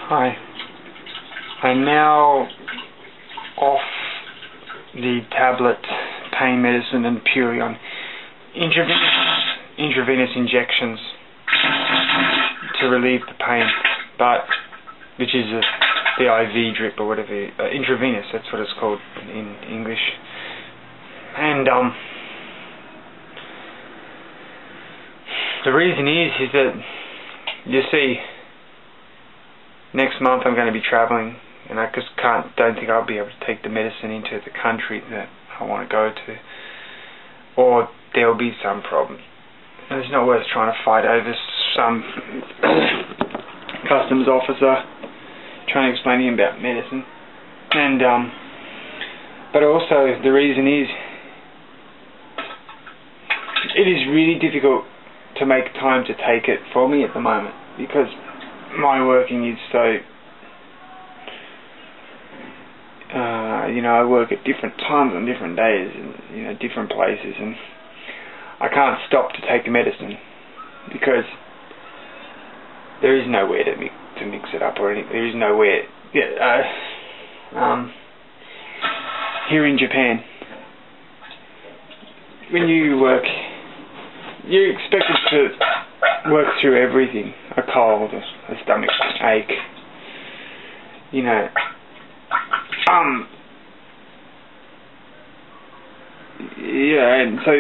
Hi. I'm now off the tablet pain medicine and purely on intravenous injections to relieve the pain, which is the IV drip or whatever, intravenous, that's what it's called in English. And the reason is that, you see, next month I'm going to be travelling, and I just don't think I'll be able to take the medicine into the country that I want to go to, or there'll be some problem. And it's not worth trying to fight over some customs officer trying to explain to him about medicine. And but also the reason is, it is really difficult to make time to take it for me at the moment, because my working is so, I work at different times on different days and, different places, and I can't stop to take the medicine because there is nowhere to mix it up or anything. There is nowhere. Here in Japan, when you work, you're expected to work through everything. A cold, a stomach ache, and so,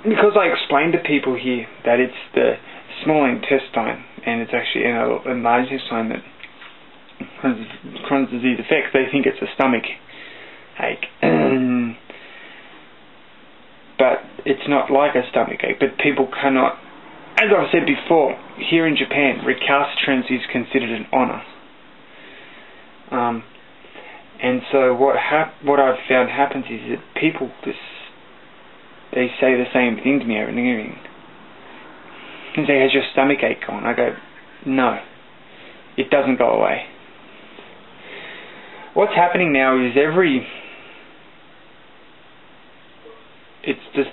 because I explained to people here that it's the small intestine and it's actually a large intestine that Crohn's disease affects, they think it's a stomach ache. But it's not like a stomach ache. But people cannot, as I've said before, here in Japan, recalcitrance is considered an honour. And so what I've found happens is that people they say the same thing to me over and again. They say, "Has your stomach ache gone?" I go, "No, it doesn't go away." What's happening now is it's just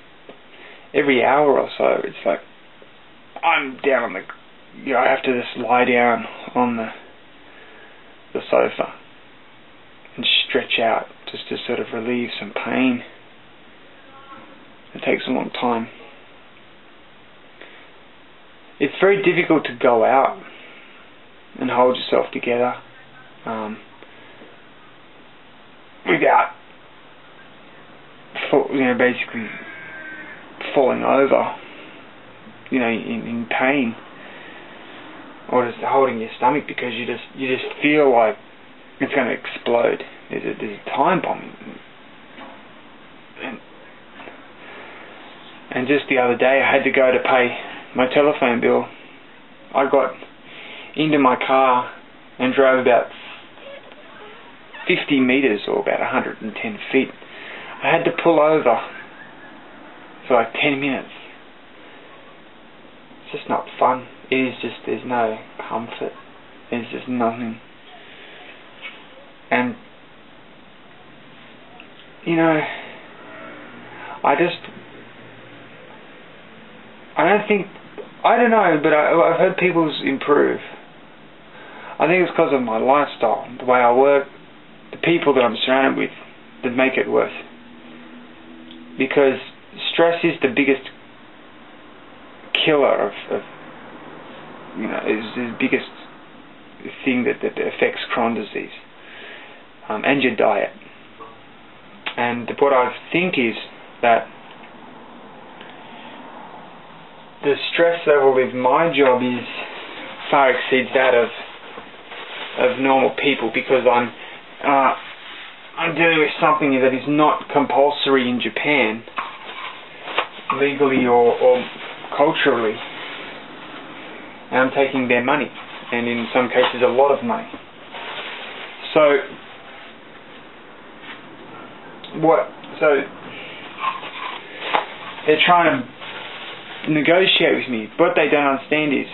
every hour or so, it's like I'm down on I have to just lie down on the sofa and stretch out just to sort of relieve some pain. It takes a long time. It's very difficult to go out and hold yourself together without basically falling over, in pain, or just holding your stomach because you just feel like it's going to explode. There's a time bomb. And just the other day I had to go to pay my telephone bill. I got into my car and drove about 50 meters, or about 110 feet. I had to pull over for like 10 minutes. It's just not fun. It is just, there's no comfort. There's just nothing. And I don't know, but I've heard people's improve. I think it's because of my lifestyle, the way I work, the people that I'm surrounded with that make it worse. Because stress is the biggest killer is the biggest thing that affects Crohn disease, and your diet. And what I think is that the stress level with my job far exceeds that of normal people, because I'm dealing with something that is not compulsory in Japan, legally or culturally, and I'm taking their money, and in some cases a lot of money. So they're trying to negotiate with me. What they don't understand is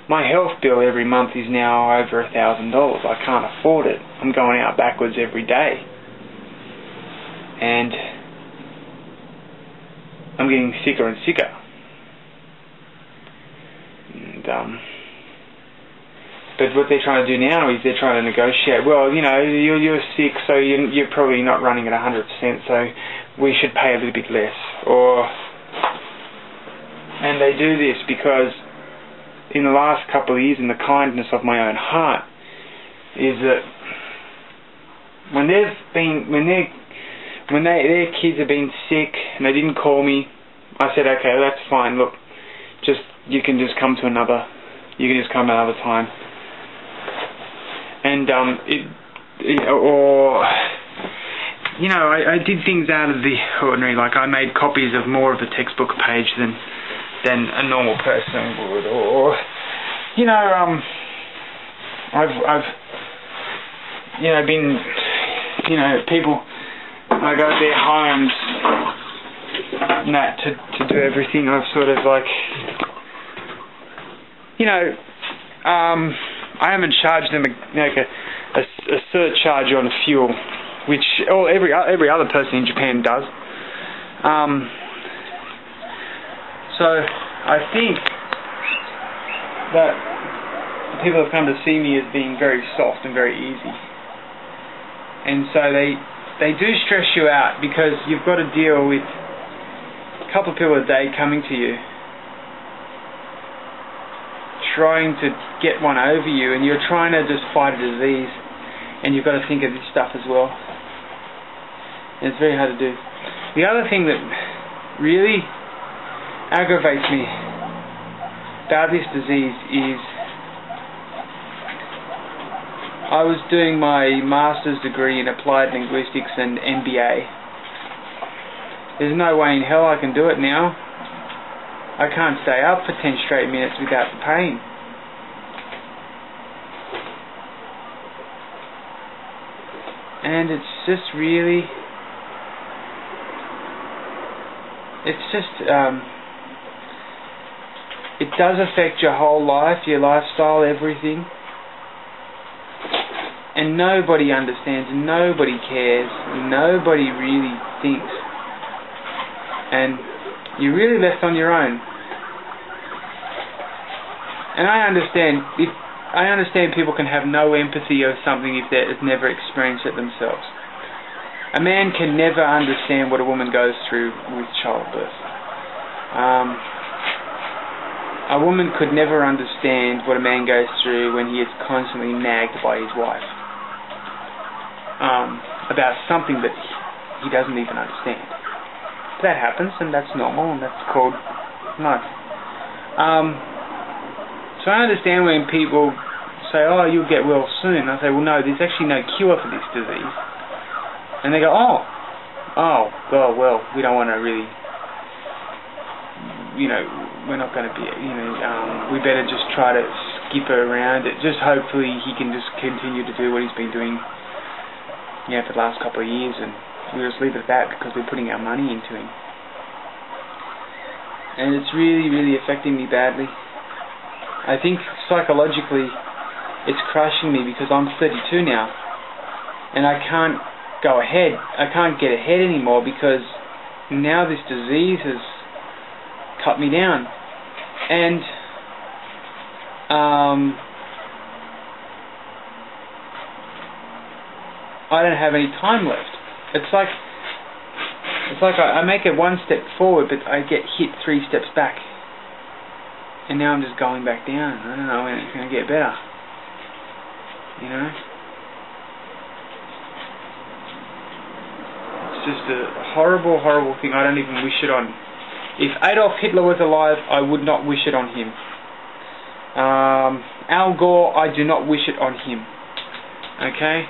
my health bill every month is now over $1,000. I can't afford it. I'm going out backwards every day, and I'm getting sicker and sicker. And But what they're trying to do now is they're trying to negotiate. Well, you know, you're sick, so you're probably not running at 100%, so we should pay a little bit less. And they do this because in the last couple of years, in the kindness of my own heart, is that when their kids have been sick and they didn't call me, I said, okay, that's fine. Look, you can just come another time. And you know, I did things out of the ordinary. Like I made copies of more of the textbook page than a normal person would, or you know, I've you know been, you know, people, I go to their homes and that to do everything. I've sort of like, you know, I haven't charged them a surcharge on fuel, which every other person in Japan does. So I think that people have come to see me as being very soft and very easy, and so they do stress you out because you've got to deal with a couple of people a day coming to you, trying to get one over you, and you're trying to just fight a disease, and you've got to think of this stuff as well, and it's very hard to do. The other thing that really aggravates me about this disease is I was doing my master's degree in applied linguistics and MBA. There's no way in hell I can do it now. I can't stay up for 10 straight minutes without the pain. And it's just really, it does affect your whole life, your lifestyle, everything. And nobody understands, nobody cares, nobody really thinks. And you're really left on your own. And I understand people can have no empathy of something if they've never experienced it themselves. A man can never understand what a woman goes through with childbirth. A woman could never understand what a man goes through when he is constantly nagged by his wife about something that he doesn't even understand. That happens, and that's normal, and that's called life. So I understand when people say, oh, you'll get well soon. I say, well, no, there's actually no cure for this disease. And they go, well, we don't want to really, you know, we're not going to be, you know, we better just try to skip around it. Just hopefully he can just continue to do what he's been doing, you know, for the last couple of years, and we'll just leave it at that because we're putting our money into him. And it's really, really affecting me badly. I think psychologically it's crushing me because I'm 32 now, and I can't go ahead. I can't get ahead anymore because now this disease has cut me down. And I don't have any time left. It's like I make it one step forward, but I get hit 3 steps back. And now I'm just going back down. I don't know when it's going to get better. You know? It's just a horrible, horrible thing. I don't even wish it on. If Adolf Hitler was alive, I would not wish it on him. Al Gore, I do not wish it on him. Okay?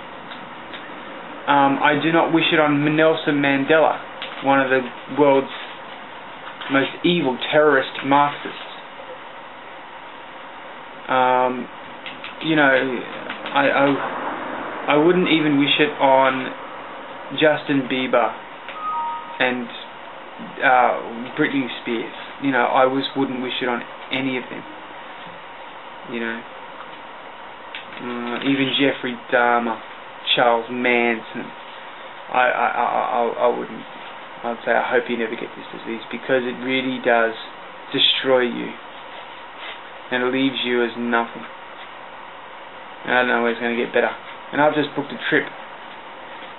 I do not wish it on Nelson Mandela, one of the world's most evil terrorist Marxists. You know, I wouldn't even wish it on Justin Bieber and Britney Spears. You know, I wouldn't wish it on any of them. You know, even Jeffrey Dahmer, Charles Manson. I wouldn't. I'd say I hope you never get this disease because it really does destroy you and it leaves you as nothing. And I don't know when it's going to get better. And I've just booked a trip.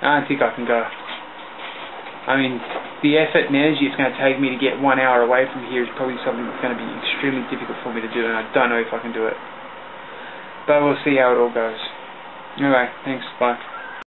I don't think I can go. I mean, the effort and energy it's going to take me to get 1 hour away from here is probably something that's going to be extremely difficult for me to do, and I don't know if I can do it. But we'll see how it all goes. Anyway, thanks, bye.